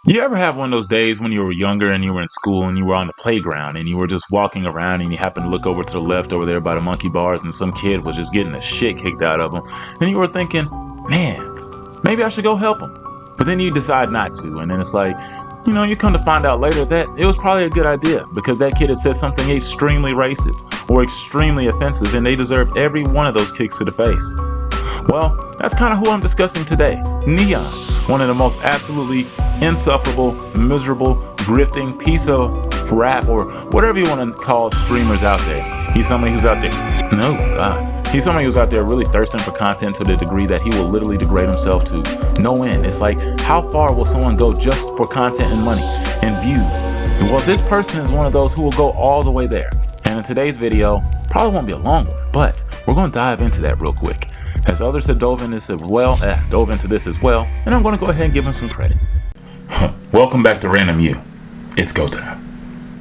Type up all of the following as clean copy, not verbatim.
You ever have one of those days when you were younger and you were in school and you were on the playground and you were just walking around and you happened to look over to the left over there by the monkey bars and some kid was just getting the shit kicked out of him and you were thinking, man, maybe I should go help him. But then you decide not to, and then it's like, you come to find out later that it was probably a good idea because that kid had said something extremely racist or extremely offensive and they deserved every one of those kicks to the face. Well, that's kind of who I'm discussing today. Neon, one of the most absolutely insufferable, miserable, grifting piece of rap or whatever you want to call streamers out there. He's somebody who's out there. No, God. He's somebody who's out there really thirsting for content to the degree that he will literally degrade himself to no end. It's like, how far will someone go just for content and money and views? Well, this person is one of those who will go all the way there. And in today's video, probably won't be a long one, but we're going to dive into that real quick. As others have dove into this as well, and I'm going to go ahead and give him some credit. Welcome back to Ran-DomU. It's go time.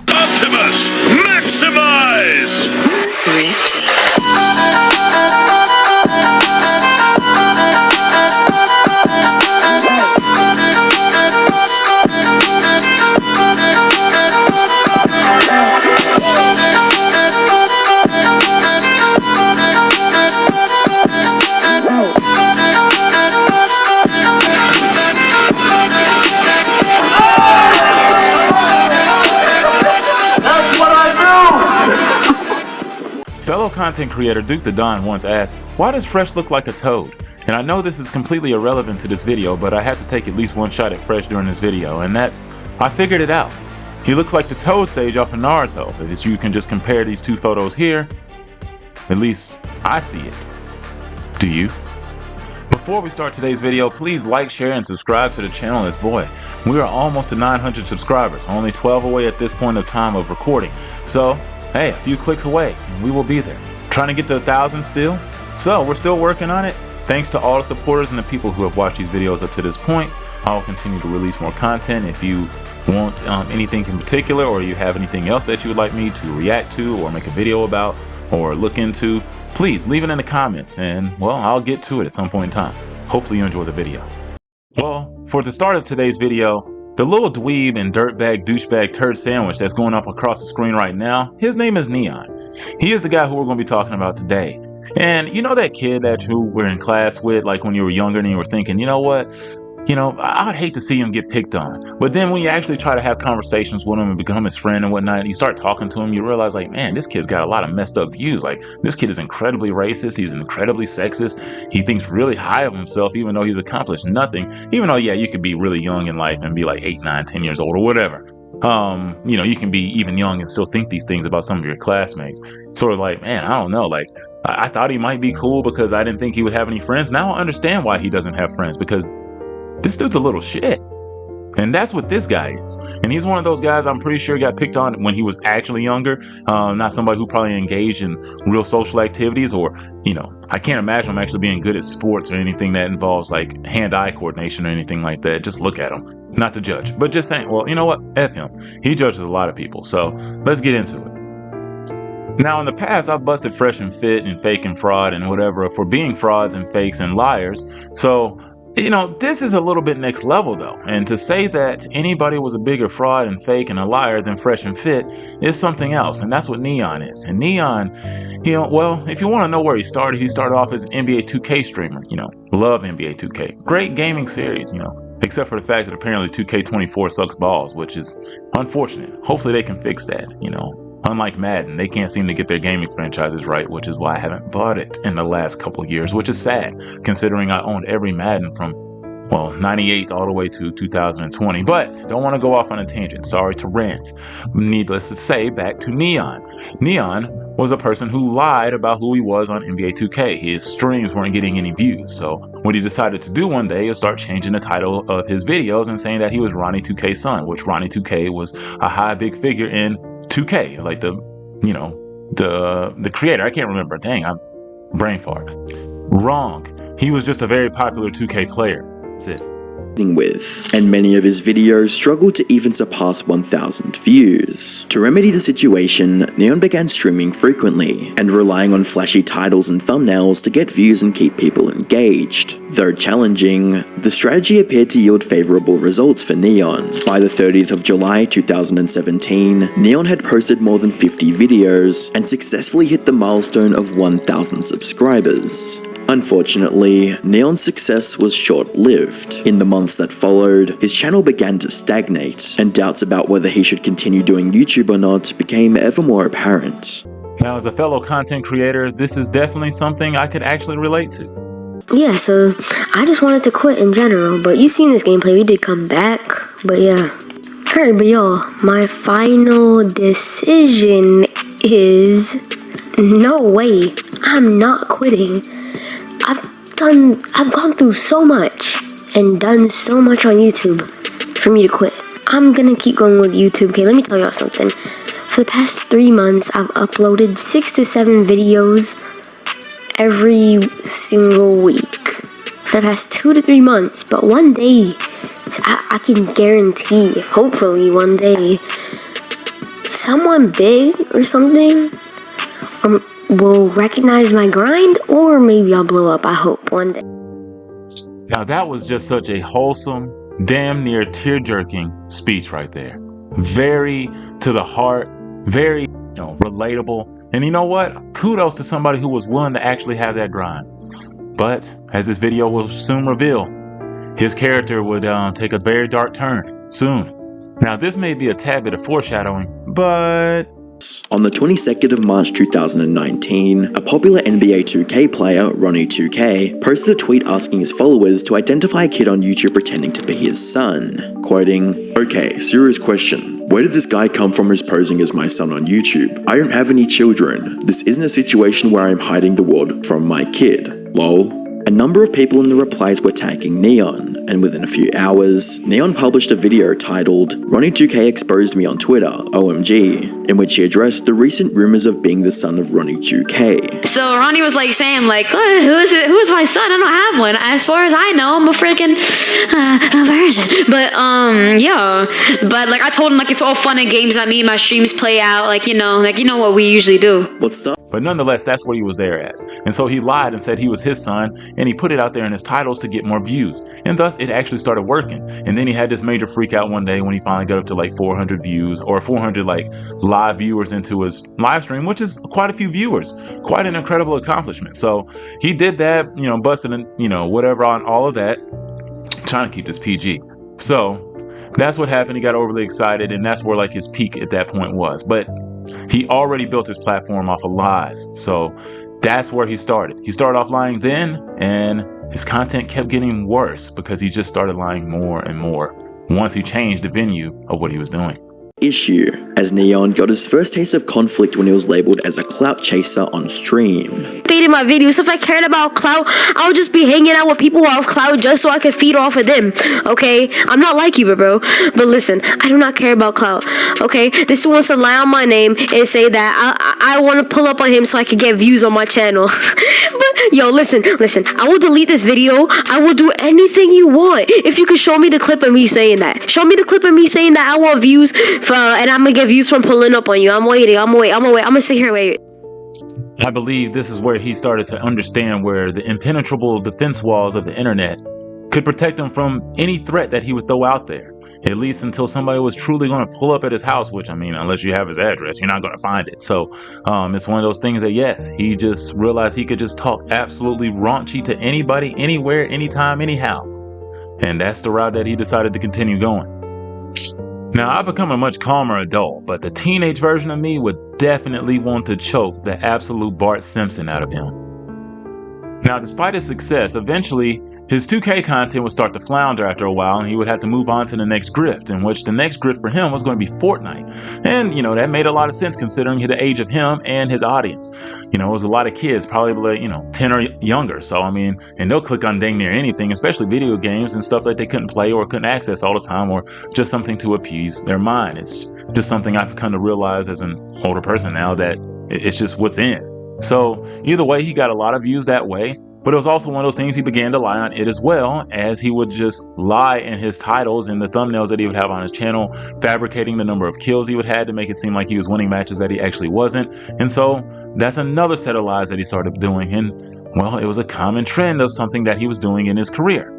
Optimus, maximize! Grifting. Fellow content creator Duke the Don once asked, why does Fresh look like a toad? And I know this is completely irrelevant to this video, but I had to take at least one shot at Fresh during this video, and that's, I figured it out. He looks like the toad sage off of Naruto. If you can just compare these two photos here, at least I see it. Do you? Before we start today's video, please like, share, and subscribe to the channel as boy. We are almost to 900 subscribers, only 12 away at this point of time of recording. So, hey, a few clicks away, and we will be there. Trying to get to 1,000 still. So we're still working on it. Thanks to all the supporters and the people who have watched these videos up to this point. I will continue to release more content. If you want anything in particular, or you have anything else that you would like me to react to or make a video about or look into, please leave it in the comments and, well, I'll get to it at some point in time. Hopefully you enjoy the video. Well, for the start of today's video, the little dweeb and dirtbag douchebag turd sandwich that's going up across the screen right now, his name is Neon. He is the guy who we're going to be talking about today. And you know that kid that you were in class with, like when you were younger and you were thinking, you know what? I'd hate to see him get picked on. But then when you actually try to have conversations with him and become his friend and whatnot, and you start talking to him, you realize like, man, this kid's got a lot of messed up views. Like, this kid is incredibly racist. He's incredibly sexist. He thinks really high of himself, even though he's accomplished nothing. Even though, yeah, you could be really young in life and be like 8, 9, 10 years old or whatever. You can be even young and still think these things about some of your classmates. Sort of like, man, I don't know, like, I thought he might be cool because I didn't think he would have any friends. Now I understand why he doesn't have friends, because this dude's a little shit. And that's what this guy is. And he's one of those guys I'm pretty sure got picked on when he was actually younger. Not somebody who probably engaged in real social activities, or, I can't imagine him actually being good at sports or anything that involves like hand-eye coordination or anything like that. Just look at him. Not to judge, but just saying, well, you know what? F him. He judges a lot of people. So let's get into it. Now, in the past, I've busted Fresh and Fit and Fake and Fraud and whatever for being frauds and fakes and liars. So, this is a little bit next level though. And to say that anybody was a bigger fraud and fake and a liar than Fresh and Fit is something else. And that's what Neon is. And Neon, well, if you want to know where he started off as an NBA 2K streamer, love NBA 2K. Great gaming series, except for the fact that apparently 2K24 sucks balls, which is unfortunate. Hopefully they can fix that, Unlike Madden, they can't seem to get their gaming franchises right, which is why I haven't bought it in the last couple of years, which is sad, considering I owned every Madden from, 98 all the way to 2020. But don't want to go off on a tangent. Sorry to rant. Needless to say, back to Neon. Neon was a person who lied about who he was on NBA 2K. His streams weren't getting any views. So what he decided to do one day is start changing the title of his videos and saying that he was Ronnie 2K's son, which Ronnie 2K was a high big figure in 2K, like the creator. I can't remember. Dang, I'm brain fart. Wrong. He was just a very popular 2K player. That's it. with, and many of his videos struggled to even surpass 1,000 views. To remedy the situation, Neon began streaming frequently and relying on flashy titles and thumbnails to get views and keep people engaged. Though challenging, the strategy appeared to yield favorable results for Neon. By the 30th of July 2017, Neon had posted more than 50 videos and successfully hit the milestone of 1,000 subscribers. Unfortunately, Neon's success was short-lived. In the months that followed, his channel began to stagnate, and doubts about whether he should continue doing YouTube or not became ever more apparent. Now, as a fellow content creator, this is definitely something I could actually relate to. Yeah, so I just wanted to quit in general, but you seen this gameplay, we did come back, but yeah. Alright, but y'all, my final decision is no way, I'm not quitting. I've gone through so much and done so much on YouTube for me to quit. I'm gonna keep going with YouTube. Okay, let me tell y'all something. For the past 3 months, I've uploaded 6 to 7 videos every single week. For the past 2 to 3 months, but one day, I can guarantee, hopefully one day, someone big or something will recognize my grind, or maybe I'll blow up, I hope, one day. Now that was just such a wholesome, damn near tear-jerking speech right there. Very to the heart, very, relatable. And you know what? Kudos to somebody who was willing to actually have that grind. But, as this video will soon reveal, his character would take a very dark turn soon. Now this may be a tad bit of foreshadowing, but... On the 22nd of March 2019, a popular NBA 2K player, Ronnie 2K, posted a tweet asking his followers to identify a kid on YouTube pretending to be his son. Quoting, "Okay, serious question. Where did this guy come from who's posing as my son on YouTube? I don't have any children. This isn't a situation where I'm hiding the world from my kid. Lol." A number of people in the replies were tagging Neon, and within a few hours, Neon published a video titled "Ronnie2K exposed me on Twitter, OMG," in which he addressed the recent rumors of being the son of Ronnie2K. So Ronnie was like saying like, who is my son? I don't have one. As far as I know, I'm a freaking virgin. But yeah. But like I told him like it's all fun and games that me and my streams play out. Like you know what we usually do. But nonetheless, that's what he was there as. And so he lied and said he was his son, and he put it out there in his titles to get more views. And thus, it actually started working. And then he had this major freak out one day when he finally got up to like 400 views, or 400 like live viewers into his live stream, which is quite a few viewers. Quite an incredible accomplishment. So he did that, busted and, whatever on all of that. I'm trying to keep this PG. So that's what happened. He got overly excited, and that's where like his peak at that point was. But he already built his platform off of lies, so that's where he started. He started off lying then, and his content kept getting worse because he just started lying more and more once he changed the venue of what he was doing. Issue, as Neon got his first taste of conflict when he was labeled as a clout chaser on stream. Feeding my videos. If I cared about clout, I would just be hanging out with people who have clout just so I could feed off of them. Okay, I'm not like you, bro. But listen, I do not care about clout. Okay, this one wants to lie on my name and say that I want to pull up on him so I can get views on my channel. But yo, listen. I will delete this video. I will do anything you want if you could show me the clip of me saying that. Show me the clip of me saying that I want views and I'm gonna get views from pulling up on you. I'm gonna sit here and wait. I believe this is where he started to understand where the impenetrable defense walls of the internet could protect him from any threat that he would throw out there, at least until somebody was truly going to pull up at his house, which, I mean, unless you have his address, you're not going to find it. So it's one of those things that, yes, he just realized he could just talk absolutely raunchy to anybody, anywhere, anytime, anyhow. And that's the route that he decided to continue going. Now, I've become a much calmer adult, but the teenage version of me would definitely want to choke the absolute Bart Simpson out of him. Now, despite his success, eventually his 2K content would start to flounder after a while, and he would have to move on to the next grift, in which the next grift for him was going to be Fortnite. And, that made a lot of sense considering the age of him and his audience. It was a lot of kids, probably, 10 or younger. So, I mean, and they'll click on dang near anything, especially video games and stuff that they couldn't play or couldn't access all the time, or just something to appease their mind. It's just something I've come to realize as an older person now that it's just what's in. So either way, he got a lot of views that way. But it was also one of those things he began to lie on it as well, as he would just lie in his titles and the thumbnails that he would have on his channel, fabricating the number of kills he would have to make it seem like he was winning matches that he actually wasn't. And so that's another set of lies that he started doing. And well, it was a common trend of something that he was doing in his career.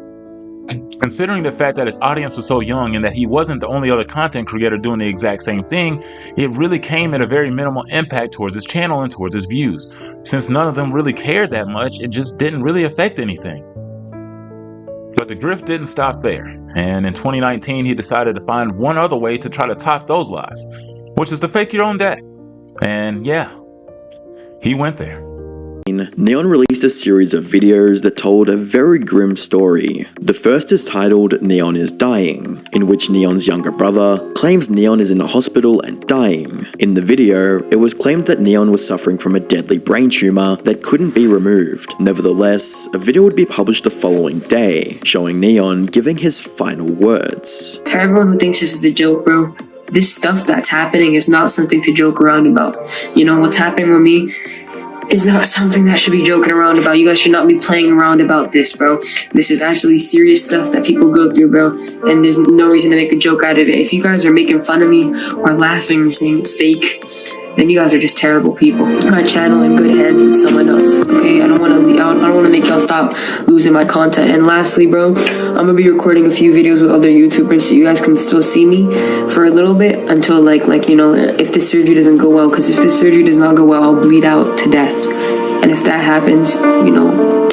Considering the fact that his audience was so young and that he wasn't the only other content creator doing the exact same thing, it really came at a very minimal impact towards his channel and towards his views. Since none of them really cared that much, it just didn't really affect anything. But the grift didn't stop there, and in 2019 he decided to find one other way to try to top those lies, which is to fake your own death. And yeah, he went there. Neon released a series of videos that told a very grim story. The first is titled Neon is Dying, in which Neon's younger brother claims Neon is in a hospital and dying. In the video, it was claimed that Neon was suffering from a deadly brain tumor that couldn't be removed. Nevertheless, a video would be published the following day, showing Neon giving his final words. For everyone who thinks this is a joke, bro, this stuff that's happening is not something to joke around about. You know, what's happening with me is not something that should be joking around about. You guys should not be playing around about this, bro. This is actually serious stuff that people go through, bro. And there's no reason to make a joke out of it. If you guys are making fun of me or laughing and saying it's fake, then you guys are just terrible people. My channel in good hands with someone else. Okay, I don't want to make y'all stop losing my content. And lastly, bro, I'm gonna be recording a few videos with other YouTubers so you guys can still see me for a little bit until like you know, if this surgery doesn't go well. Because if this surgery does not go well, I'll bleed out to death. And if that happens, you know,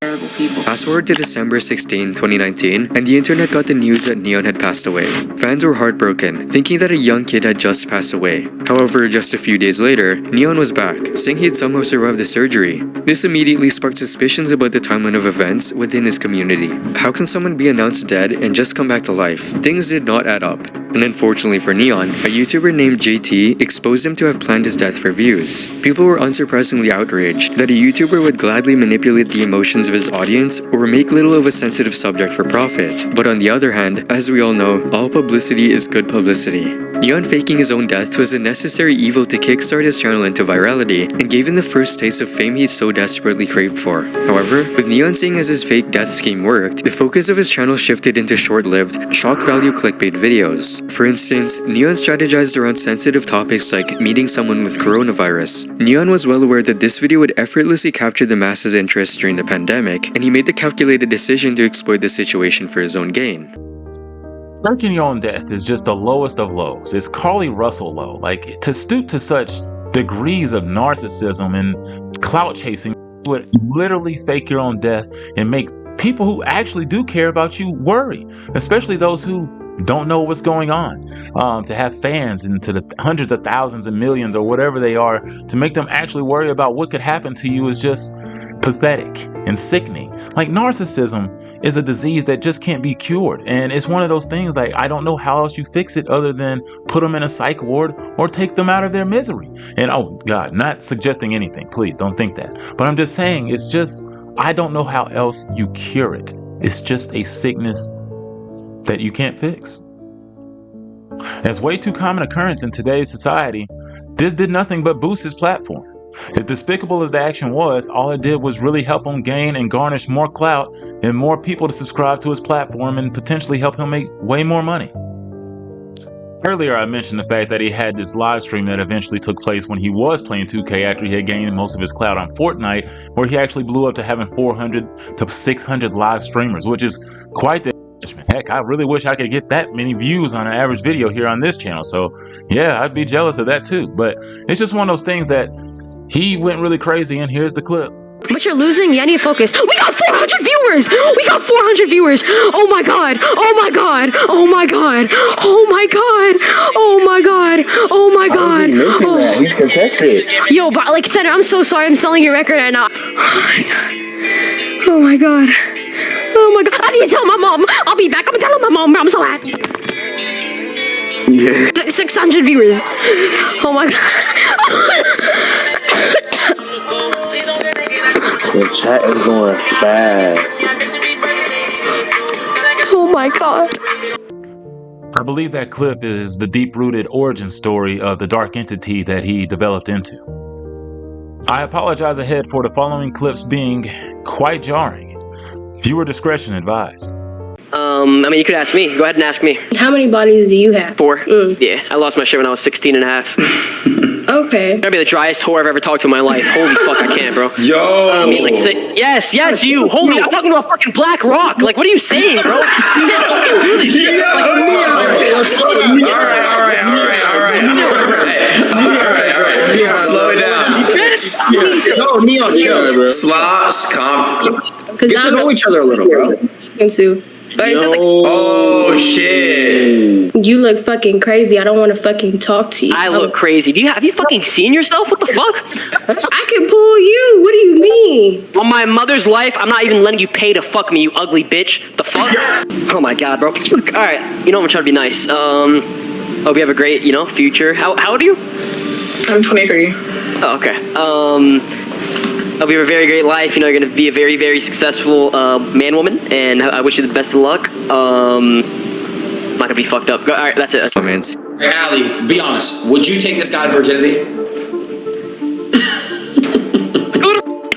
terrible people. Fast forward to December 16, 2019, and the internet got the news that Neon had passed away. Fans were heartbroken, thinking that a young kid had just passed away. However, just a few days later, Neon was back, saying he had somehow survived the surgery. This immediately sparked suspicions about the timeline of events within his community. How can someone be announced dead and just come back to life? Things did not add up. And unfortunately for Neon, a YouTuber named JT exposed him to have planned his death for views. People were unsurprisingly outraged that a YouTuber would gladly manipulate the emotions of his audience or make little of a sensitive subject for profit. But on the other hand, as we all know, all publicity is good publicity. Neon faking his own death was a necessary evil to kickstart his channel into virality and gave him the first taste of fame he so desperately craved for. However, with Neon seeing as his fake death scheme worked, the focus of his channel shifted into short-lived, shock value clickbait videos. For instance, Neon strategized around sensitive topics like meeting someone with coronavirus. Neon was well aware that this video would effortlessly capture the masses' interest during the pandemic, and he made the calculated decision to exploit the situation for his own gain. Faking your own death is just the lowest of lows. It's Carly Russell low. Like, to stoop to such degrees of narcissism and clout chasing would literally fake your own death and make people who actually do care about you worry, especially those who don't know what's going on. To have fans into the hundreds of thousands and millions or whatever they are, to make them actually worry about what could happen to you is just pathetic and sickening. Like, narcissism is a disease that just can't be cured, and it's one of those things, like, I don't know how else you fix it other than put them in a psych ward or take them out of their misery. And oh god, not suggesting anything, please don't think that, but I'm just saying, it's just, I don't know how else you cure it. It's just a sickness that you can't fix. As way too common occurrence in today's society, this did nothing but boost his platform. As despicable as the action was, all it did was really help him gain and garnish more clout and more people to subscribe to his platform and potentially help him make way more money. Earlier I mentioned the fact that he had this live stream that eventually took place when he was playing 2K after he had gained most of his clout on Fortnite, where he actually blew up to having 400 to 600 live streamers, which is quite the heck. I really wish I could get that many views on an average video here on this channel. So yeah, I'd be jealous of that too. But it's just one of those things that he went really crazy, and here's the clip. But you're losing. Yeah, I need to focus. We got 400 viewers. We got 400 viewers. Oh my god. Oh my god. Oh my god. Oh my god. Oh my god. Oh my god. Oh. He's contested. Yo, but like, Senator, I'm so sorry. I'm selling your record right now. Oh my god. Oh my god. Oh my god. I need to tell my mom. I'll be back. I'm telling my mom. I'm so happy. Yeah. 600 viewers. Oh my god. The chat is going fast. Oh my god. I believe that clip is the deep-rooted origin story of the dark entity that he developed into. I apologize ahead for the following clips being quite jarring. Viewer discretion advised. I mean, you could ask me. Go ahead and ask me. How many bodies do you have? 4. Yeah, I lost my shit when I was 16 and a half. Okay. That'd be the driest whore I've ever talked to in my life. Holy fuck, I can't, bro. Yo! Yes, you. Holy, I'm talking about fucking black rock. Like, what are you saying, bro? Alright. Slow it down. No, Neon, chill, bro. Slops, calm. Get to know each other a little, bro. Sue. Oh shit! You look fucking crazy. I don't want to fucking talk to you. I look crazy. Have you fucking seen yourself? What the fuck? I can pull you. What do you mean? On my mother's life, I'm not even letting you pay to fuck me, you ugly bitch. The fuck? Oh my god, bro. Alright, you know I'm trying to be nice. Hope you have a great, future. How old are you? I'm 23. Oh, okay. Hope you have a very great life. You're going to be a very, very successful man-woman, and I wish you the best of luck. I'm not going to be fucked up. All right, that's it. Comments. Hey, Allie, be honest. Would you take this guy's virginity?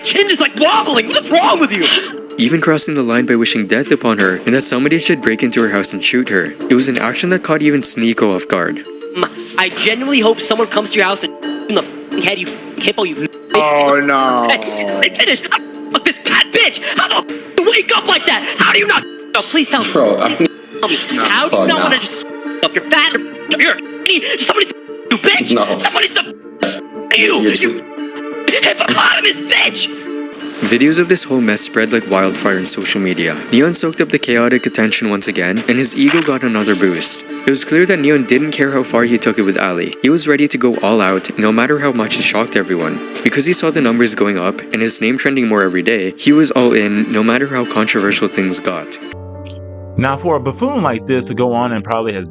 Chin is like wobbling. What's wrong with you? Even crossing the line by wishing death upon her and that somebody should break into her house and shoot her. It was an action that caught even Sneako off guard. I genuinely hope someone comes to your house and in the head, you hippo, you. Oh no! Hey, finish! Fuck this fat bitch! How the you wake up like that? How do you not? No, please tell me. Bro, Please tell me. How do you not want to just up? You're fat. You're somebody's you bitch. No. Somebody's the you hippopotamus bitch. Videos of this whole mess spread like wildfire on social media. Neon soaked up the chaotic attention once again, and his ego got another boost. It was clear that Neon didn't care how far he took it with Ali. He was ready to go all out, no matter how much it shocked everyone. Because he saw the numbers going up, and his name trending more every day, he was all in, no matter how controversial things got. Now, for a buffoon like this to go on and probably has,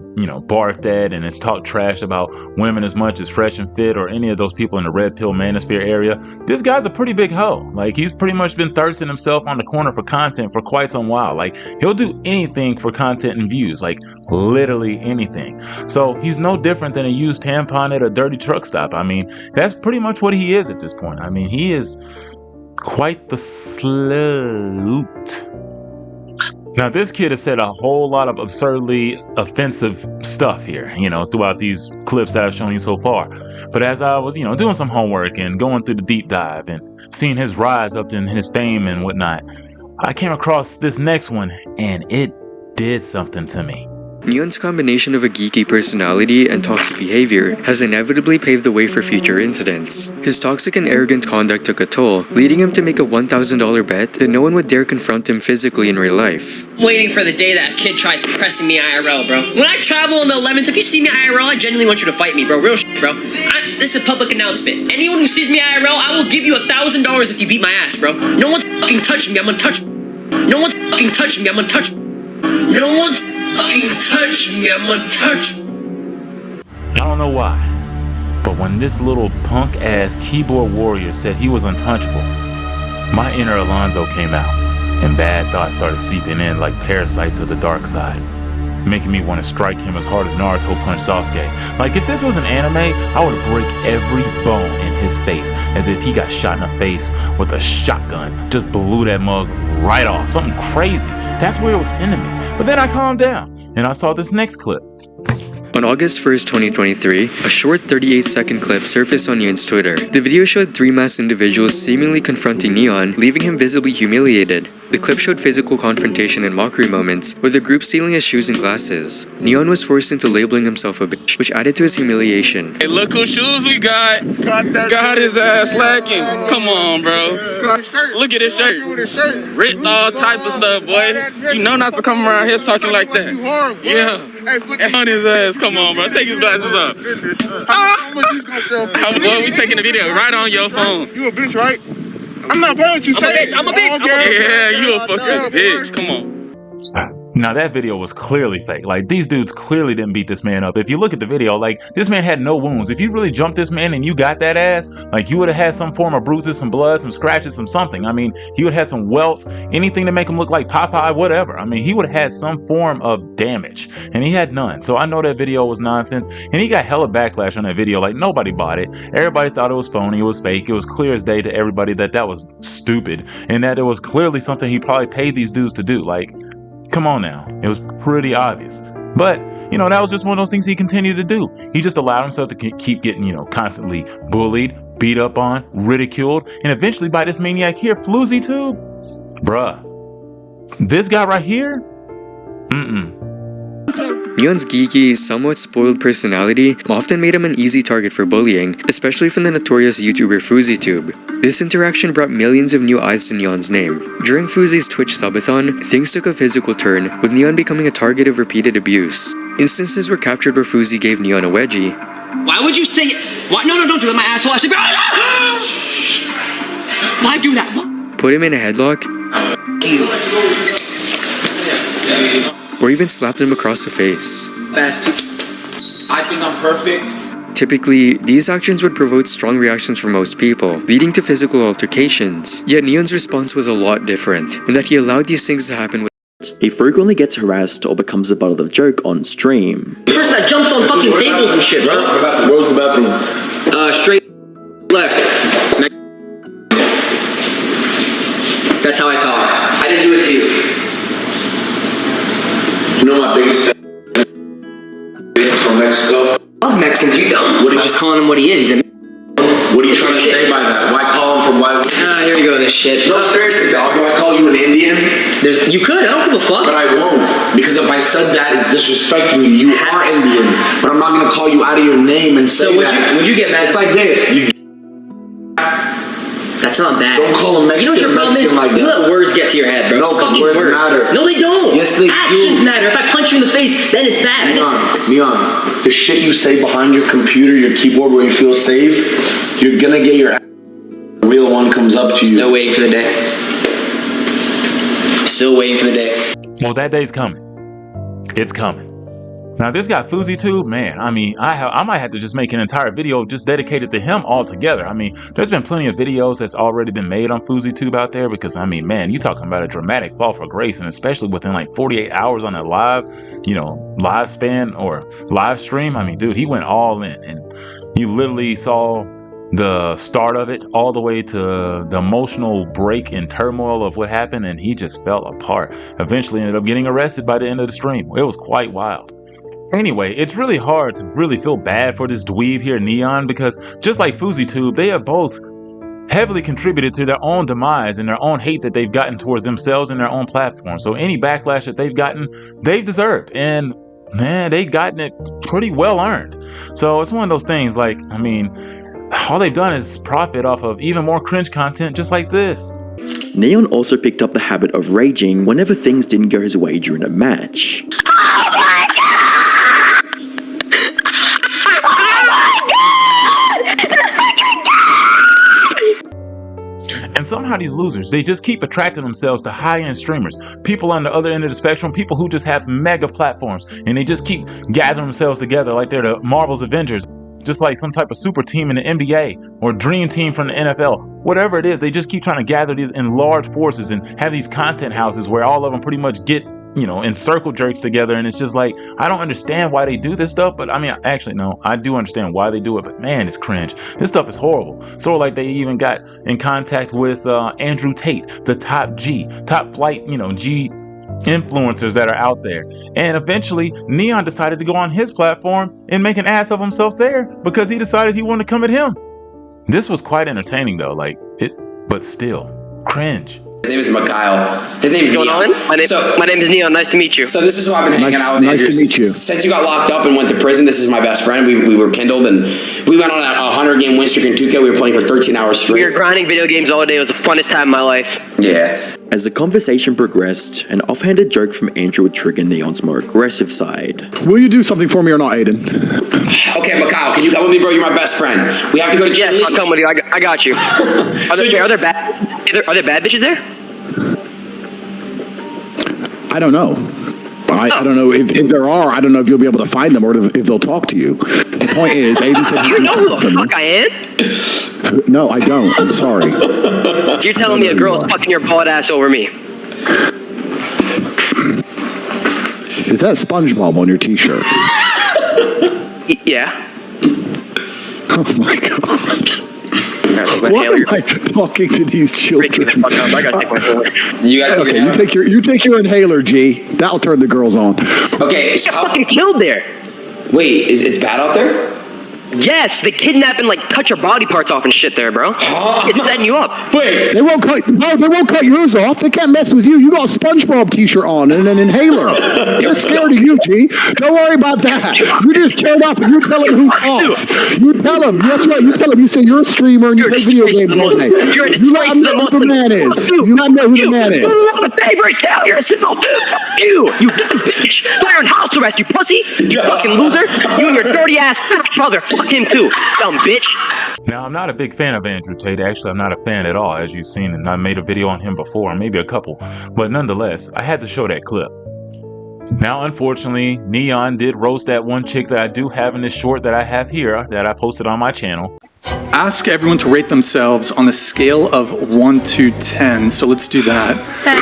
barked at and has talked trash about women as much as Fresh and Fit or any of those people in the Red Pill Manosphere area, this guy's a pretty big hoe. Like, he's pretty much been thirsting himself on the corner for content for quite some while. Like, he'll do anything for content and views, like literally anything. So he's no different than a used tampon at a dirty truck stop. I mean, that's pretty much what he is at this point. I mean, he is quite the slut. Now, this kid has said a whole lot of absurdly offensive stuff here, throughout these clips that I've shown you so far. But as I was, doing some homework and going through the deep dive and seeing his rise up in his fame and whatnot, I came across this next one and it did something to me. Neon's combination of a geeky personality and toxic behavior has inevitably paved the way for future incidents. His toxic and arrogant conduct took a toll, leading him to make a $1,000 bet that no one would dare confront him physically in real life. I'm waiting for the day that kid tries pressing me IRL, bro. When I travel on the 11th, if you see me IRL, I genuinely want you to fight me, bro. Real shit, bro. This is a public announcement. Anyone who sees me IRL, I will give you $1,000 if you beat my ass, bro. No one's fucking touching me. I'm untouchable. No one's fucking touching me. I'm untouchable. No one's fucking touching me. I'm untouchable. I don't know why, but when this little punk ass keyboard warrior said he was untouchable, my inner Alonzo came out, and bad thoughts started seeping in like parasites of the dark side, making me want to strike him as hard as Naruto punched Sasuke. Like, if this was an anime, I would break every bone in his face as if he got shot in the face with a shotgun. Just blew that mug right off. Something crazy. That's where it was sending me. But then I calmed down and I saw this next clip. On August 1st, 2023, a short 38-second clip surfaced on Neon's Twitter. The video showed 3 masked individuals seemingly confronting Neon, leaving him visibly humiliated. The clip showed physical confrontation and mockery moments, with the group stealing his shoes and glasses. Neon was forced into labeling himself a bitch, which added to his humiliation. Hey, look whose shoes we got. Got his ass slacking. Come on, bro. Look at his shirt. Ripped all type of stuff, boy. You know not to come around here talking like that. Yeah. And on his ass. Come on, bro. Take his glasses off. Boy, we taking the video right on your phone. You a bitch, right? I'm not playing what you say. I'm a bitch. Yeah, you a fucking bitch. Come on. Now that video was clearly fake. Like, these dudes clearly didn't beat this man up. If you look at the video, like, this man had no wounds. If you really jumped this man and you got that ass, like, you would have had some form of bruises, some blood, some scratches, some something. I mean, he would have had some welts, anything to make him look like Popeye, whatever. I mean, he would have had some form of damage, and he had none. So I know that video was nonsense, and he got hella backlash on that video. Like, nobody bought it. Everybody thought it was phony, it was fake. It was clear as day to everybody that that was stupid, and that it was clearly something he probably paid these dudes to do. Like, come on now. It was pretty obvious. But, you know, that was just one of those things he continued to do. He just allowed himself to keep getting, you know, constantly bullied, beat up on, ridiculed, and eventually by this maniac here, FloozyTube. Bruh. This guy right here? Neon's geeky, somewhat spoiled personality often made him an easy target for bullying, especially from the notorious YouTuber FloozyTube. This interaction brought millions of new eyes to Neon's name. During Floozy's Twitch subathon, things took a physical turn, with Neon becoming a target of repeated abuse. Instances were captured where Floozy gave Neon a wedgie. Why would you say it? What? No, don't do that, my asshole. I should be. Why do that? What? Put him in a headlock, or even slapped him across the face. I think I'm perfect. Typically, these actions would provoke strong reactions from most people, leading to physical altercations. Yet Neon's response was a lot different, in that he allowed these things to happen with. He frequently gets harassed or becomes the butt of the joke on stream. The person that jumps on fucking tables and shit, bro. Where's the bathroom? Straight left. That's how I talk. I didn't do it to you. You know my biggest is from Mexico? Love Mexicans, you dumb. What are you just calling him what he is? He's a What are you trying to say by that? Why call him from white? here we go, this shit. No, seriously, dog. Do I call you an Indian? You could, I don't give a fuck. But I won't. Because if I said that, it's disrespecting you. You are Indian. But I'm not going to call you out of your name and say that. Would you get mad? It's like this. That's not bad. Don't call him Mexican, you know what your problem is? like that. You let words get to your head, bro. No, because words matter. No, they don't. Yes, they Actions do. matter. If I punch you in the face, then it's bad. Neon, the shit you say behind your computer, your keyboard where you feel safe, you're going to get your ass. The real one comes up to you. Still waiting for the day. Still waiting for the day. Well, that day's coming. It's coming. Now, this guy FloozyTube, man, I mean, I might have to just make an entire video just dedicated to him altogether. I mean, there's been plenty of videos that's already been made on FloozyTube out there because, I mean, man, you talking about a dramatic fall for grace, and especially within like 48 hours on a live, you know, live span or live stream. I mean, dude, he went all in, and you literally saw the start of it all the way to the emotional break and turmoil of what happened, and he just fell apart. Eventually ended up getting arrested by the end of the stream. It was quite wild. Anyway, it's really hard to really feel bad for this dweeb here, Neon, because just like FloozyTube, they have both heavily contributed to their own demise and their own hate that they've gotten towards themselves and their own platform. So any backlash that they've gotten, they've deserved. And man, they've gotten it pretty well earned. So it's one of those things, like, I mean, all they've done is profit off of even more cringe content just like this. Neon also picked up the habit of raging whenever things didn't go his way during a match. And somehow these losers, they just keep attracting themselves to high-end streamers, people on the other end of the spectrum, people who just have mega platforms, and they just keep gathering themselves together like they're the Marvel's Avengers, just like some type of super team in the NBA or dream team from the NFL. Whatever it is, they just keep trying to gather these in large forces and have these content houses where all of them pretty much get, you know, in circle jerks together. And it's just like, I don't understand why they do this stuff, but I mean, actually, no, I do understand why they do it, but man, it's cringe. This stuff is horrible. So like they even got in contact with Andrew Tate, the top flight, you know, G influencers that are out there. And eventually Neon decided to go on his platform and make an ass of himself there because he decided he wanted to come at him. This was quite entertaining though, but still cringe. His name is Mikhail. His name is What's going on? My name is Neon. Nice to meet you. So this is who I've been hanging out with. Nice to meet you. Since you got locked up and went to prison, this is my best friend. We were kindled, and we went on a 100-game win streak in 2K. We were playing for 13 hours straight. We were grinding video games all day. It was the funnest time of my life. Yeah. As the conversation progressed, an offhanded joke from Andrew would trigger Neon's more aggressive side. Will you do something for me or not, Adin? Okay, Mikhail, can you come with me, bro? You're my best friend. We have to go to Yes, I'll come with you. I got you. Are there bad bitches there? I don't know. I don't know if there are. I don't know if you'll be able to find them or if they'll talk to you. The point is, Adin said you know who the fuck I am? No, I don't. I'm sorry. So you're telling me a girl is fucking your bald ass over me? Is that SpongeBob on your T-shirt? Yeah. Oh my god. Why am I talking to these children? I gotta take my inhaler. You guys okay, you take your inhaler, G. That'll turn the girls on. Okay, so fucking killed there. Wait, it's bad out there? Yes, they kidnap and like cut your body parts off and shit there, bro. It's setting you up. Wait, they won't cut yours off. They can't mess with you. You got a SpongeBob T-shirt on and an inhaler. They're scared of you, G. Don't worry about that. You just killed up and you tell them who's off. You tell them. That's right. You tell them. You say you're a streamer and you play video games all day. You let them know who the man is. You let them know who the man is. I'm a favorite tell. You're a simple dude. Fuck you. You dumb bitch. You're in house arrest, you pussy. You fucking loser. You and your dirty ass fat brother. Fuck him too, dumb bitch. Now, I'm not a big fan of Andrew Tate. Actually, I'm not a fan at all, as you've seen, and I made a video on him before, maybe a couple. But nonetheless, I had to show that clip. Now, unfortunately, Neon did roast that one chick that I do have in this short that I have here, that I posted on my channel. Ask everyone to rate themselves on a scale of 1 to 10. So let's do that. 10.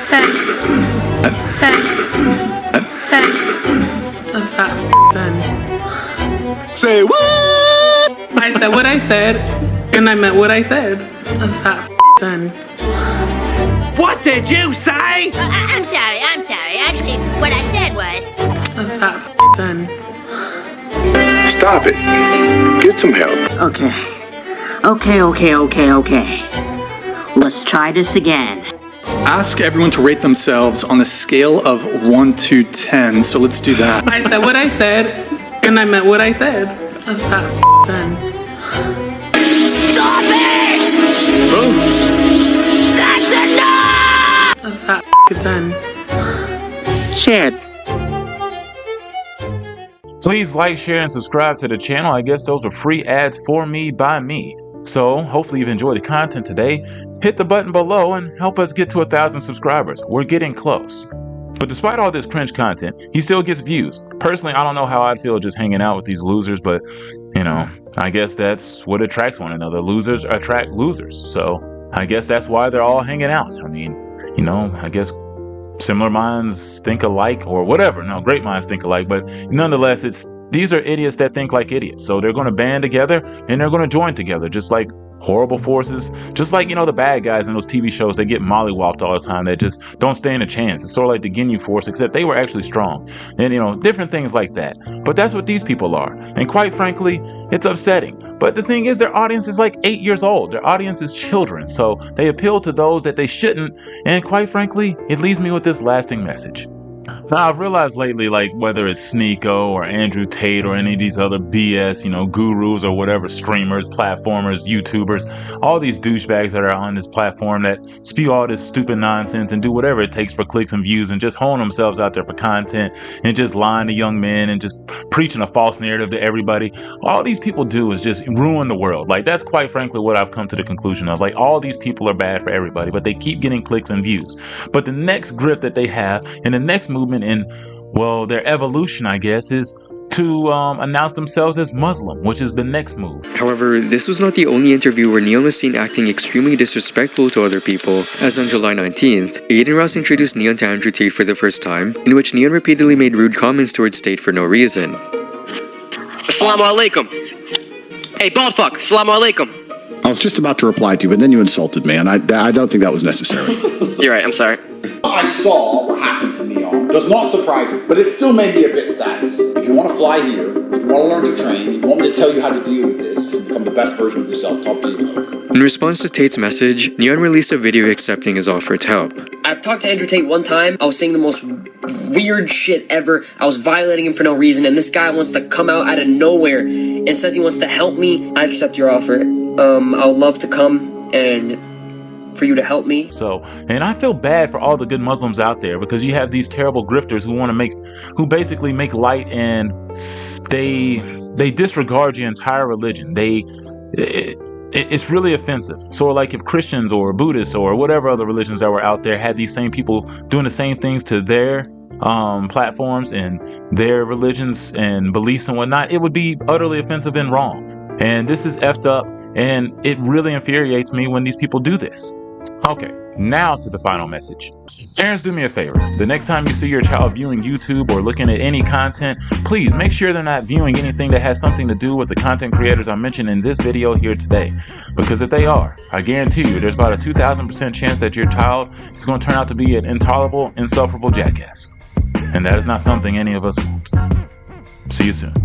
10. 10. A fat 10. Say what? I said what I said, and I meant what I said. A fat 10. What did you say? I'm sorry. Actually, what I said was... A fat 10. Stop it. Get some help. Okay. Let's try this again. Ask everyone to rate themselves on a scale of 1 to 10. So let's do that. I said what I said, and I meant what I said. A fat 10. Stop it! That's enough! A fat 10. Chad. Please like, share, and subscribe to the channel. I guess those were free ads for me by me. So hopefully you've enjoyed the content today. Hit the button below and help us get to 1,000 subscribers. We're getting close. But despite all this cringe content, he still gets views. Personally, I don't know how I'd feel just hanging out with these losers, but you know, I guess that's what attracts one another. Losers attract losers. So I guess that's why they're all hanging out. I mean, you know, I guess similar minds think alike or whatever. No, great minds think alike, but nonetheless, these are idiots that think like idiots. So they're going to band together and they're going to join together, just like horrible forces, just like, you know, the bad guys in those TV shows that get mollywopped all the time that just don't stand a chance. It's sort of like the Ginyu Force, except they were actually strong, and you know, different things like that. But that's what these people are, and quite frankly, it's upsetting. But the thing is, their audience is like 8 years old. Their audience is children, so they appeal to those that they shouldn't, and quite frankly, it leaves me with this lasting message. Now, I've realized lately, like, whether it's Sneako or Andrew Tate or any of these other BS, you know, gurus or whatever, streamers, platformers, YouTubers, all these douchebags that are on this platform that spew all this stupid nonsense and do whatever it takes for clicks and views and just honing themselves out there for content and just lying to young men and just preaching a false narrative to everybody. All these people do is just ruin the world. Like, that's quite frankly what I've come to the conclusion of. Like, all these people are bad for everybody, but they keep getting clicks and views. But the next grip that they have and the next movement in, well, their evolution, I guess, is to announce themselves as Muslim, which is the next move. However, this was not the only interview where Neon was seen acting extremely disrespectful to other people, as on July 19th, Adin Ross introduced Neon to Andrew Tate for the first time, in which Neon repeatedly made rude comments towards Tate for no reason. Assalamu alaikum. Hey, bald fuck. Assalamu alaikum. I was just about to reply to you, but then you insulted me, and I don't think that was necessary. You're right, I'm sorry. I saw what happened to Neon does not surprise me, but it still made me a bit sad. If you want to fly here, if you want to learn to train, if you want me to tell you how to deal with this and become the best version of yourself, talk to you. In response to Tate's message, Neon released a video accepting his offer to help. I've talked to Andrew Tate one time. I was saying the most weird shit ever. I was violating him for no reason, and this guy wants to come out of nowhere and says he wants to help me. I accept your offer. I would love to come and for you to help me. So, and I feel bad for all the good Muslims out there, because you have these terrible grifters who basically make light and they disregard your entire religion. It's really offensive. So like if Christians or Buddhists or whatever other religions that were out there had these same people doing the same things to their platforms and their religions and beliefs and whatnot, it would be utterly offensive and wrong. And this is effed up, and it really infuriates me when these people do this. Okay, now to the final message. Parents, do me a favor. The next time you see your child viewing YouTube or looking at any content, please make sure they're not viewing anything that has something to do with the content creators I mentioned in this video here today. Because if they are, I guarantee you there's about a 2,000% chance that your child is going to turn out to be an intolerable, insufferable jackass. And that is not something any of us want. See you soon.